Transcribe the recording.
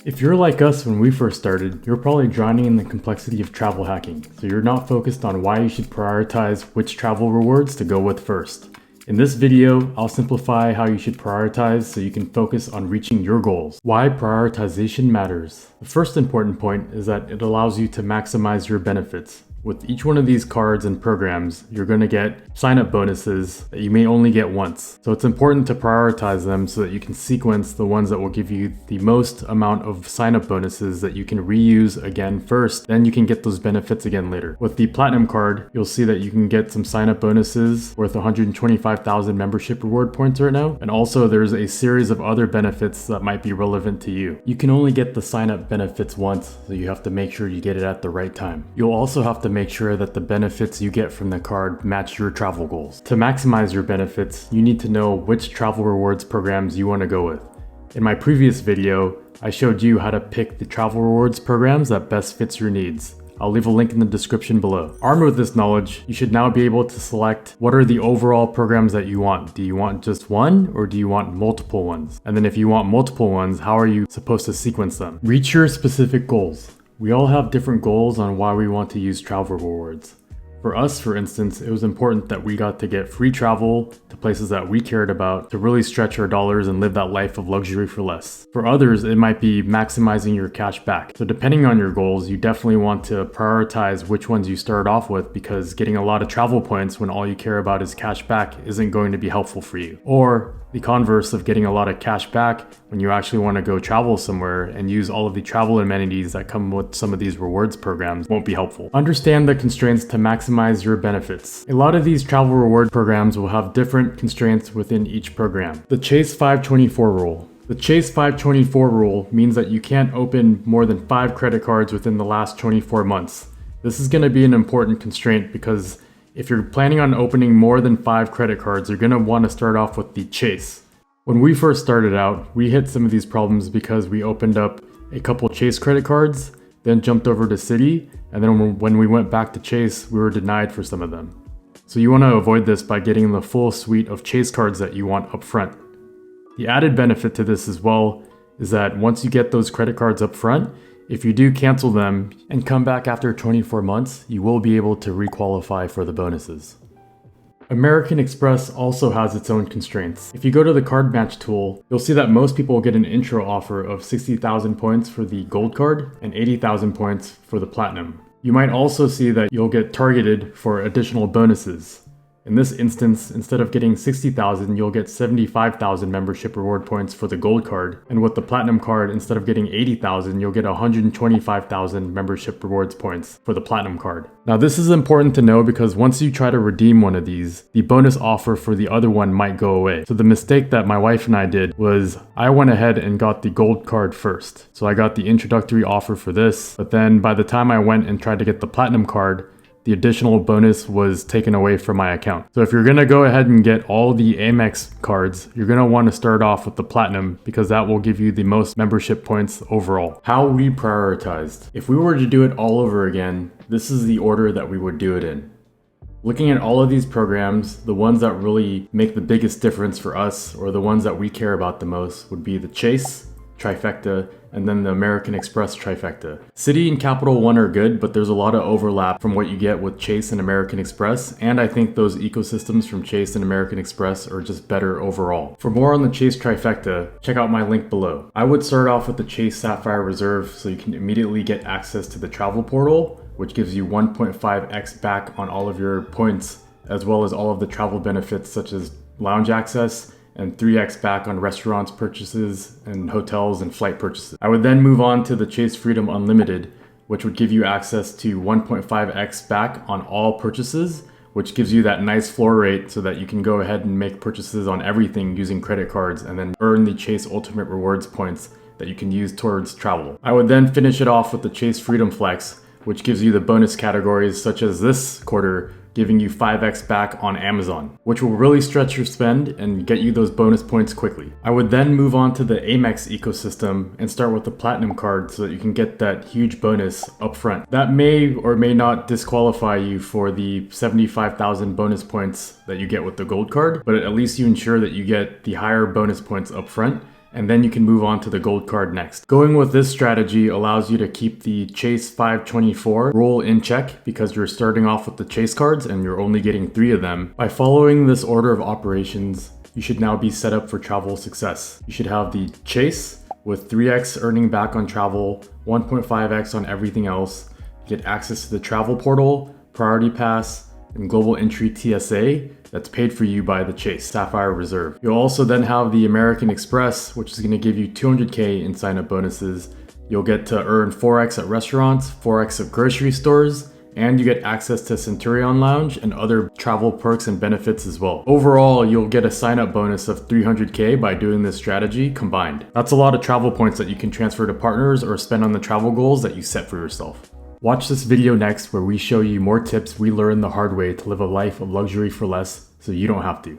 If you're like us when we first started, you're probably drowning in the complexity of travel hacking, so you're not focused on why you should prioritize which travel rewards to go with first. In this video, I'll simplify how you should prioritize so you can focus on reaching your goals. Why prioritization matters. The first important point is that it allows you to maximize your benefits. With each one of these cards and programs, you're going to get sign-up bonuses that you may only get once. So it's important to prioritize them so that you can sequence the ones that will give you the most amount of sign-up bonuses that you can reuse again first, then you can get those benefits again later. With the Platinum card, you'll see that you can get some sign-up bonuses worth 125,000 membership reward points right now, and also there's a series of other benefits that might be relevant to you. You can only get the sign-up benefits once, so you have to make sure you get it at the right time. You'll also have to make sure that the benefits you get from the card match your travel goals. To maximize your benefits, you need to know which travel rewards programs you want to go with. In my previous video, I showed you how to pick the travel rewards programs that best fits your needs. I'll leave a link in the description below. Armed with this knowledge, you should now be able to select what are the overall programs that you want. Do you want just one or do you want multiple ones? And then if you want multiple ones, how are you supposed to sequence them? Reach your specific goals. We all have different goals on why we want to use travel rewards. For us, for instance, it was important that we got to get free travel to places that we cared about to really stretch our dollars and live that life of luxury for less. For others, it might be maximizing your cash back. So depending on your goals, you definitely want to prioritize which ones you start off with, because getting a lot of travel points when all you care about is cash back isn't going to be helpful for you. Or the converse of getting a lot of cash back when you actually want to go travel somewhere and use all of the travel amenities that come with some of these rewards programs won't be helpful. Understand the constraints to maximize your benefits. A lot of these travel reward programs will have different constraints within each program. The Chase 524 rule. The Chase 524 rule means that you can't open more than 5 credit cards within the last 24 months. This is going to be an important constraint because if you're planning on opening more than 5 credit cards, you're going to want to start off with the Chase. When we first started out, we hit some of these problems because we opened up a couple Chase credit cards, then jumped over to Citi, and then when we went back to Chase, we were denied for some of them. So you want to avoid this by getting the full suite of Chase cards that you want up front. The added benefit to this as well is that once you get those credit cards up front, if you do cancel them and come back after 24 months, you will be able to requalify for the bonuses. American Express also has its own constraints. If you go to the card match tool, you'll see that most people get an intro offer of 60,000 points for the gold card and 80,000 points for the platinum. You might also see that you'll get targeted for additional bonuses. In this instance, instead of getting 60,000, you'll get 75,000 membership reward points for the gold card. And with the platinum card, instead of getting 80,000, you'll get 125,000 membership rewards points for the platinum card. Now this is important to know because once you try to redeem one of these, the bonus offer for the other one might go away. So the mistake that my wife and I did was I went ahead and got the gold card first. So I got the introductory offer for this, but then by the time I went and tried to get the platinum card, the additional bonus was taken away from my account. So if you're gonna go ahead and get all the Amex cards, you're gonna wanna start off with the Platinum because that will give you the most membership points overall. How we prioritized. If we were to do it all over again, this is the order that we would do it in. Looking at all of these programs, the ones that really make the biggest difference for us, or the ones that we care about the most, would be the Chase, Trifecta, and then the American Express Trifecta. Citi and Capital One are good, but there's a lot of overlap from what you get with Chase and American Express, and I think those ecosystems from Chase and American Express are just better overall. For more on the Chase Trifecta, check out my link below. I would start off with the Chase Sapphire Reserve so you can immediately get access to the travel portal, which gives you 1.5x back on all of your points, as well as all of the travel benefits such as lounge access, and 3x back on restaurants purchases and hotels and flight purchases. I would then move on to the Chase Freedom Unlimited, which would give you access to 1.5x back on all purchases, which gives you that nice floor rate so that you can go ahead and make purchases on everything using credit cards and then earn the Chase Ultimate Rewards points that you can use towards travel. I would then finish it off with the Chase Freedom Flex, which gives you the bonus categories such as this quarter, giving you 5x back on Amazon, which will really stretch your spend and get you those bonus points quickly. I would then move on to the Amex ecosystem and start with the Platinum card so that you can get that huge bonus up front. That may or may not disqualify you for the 75,000 bonus points that you get with the Gold card, but at least you ensure that you get the higher bonus points up front, and then you can move on to the gold card next. Going with this strategy allows you to keep the Chase 524 roll in check because you're starting off with the Chase cards and you're only getting 3 of them. By following this order of operations, you should now be set up for travel success. You should have the Chase with 3x earning back on travel, 1.5x on everything else. You get access to the travel portal, priority pass, and global entry TSA that's paid for you by the Chase Sapphire Reserve. You'll also then have the American Express, which is going to give you 200k in sign-up bonuses. You'll get to earn 4x at restaurants, 4x at grocery stores, and you get access to Centurion Lounge and other travel perks and benefits as well. Overall, you'll get a sign-up bonus of 300k by doing this strategy combined. That's a lot of travel points that you can transfer to partners or spend on the travel goals that you set for yourself. Watch this video next where we show you more tips we learned the hard way to live a life of luxury for less so you don't have to.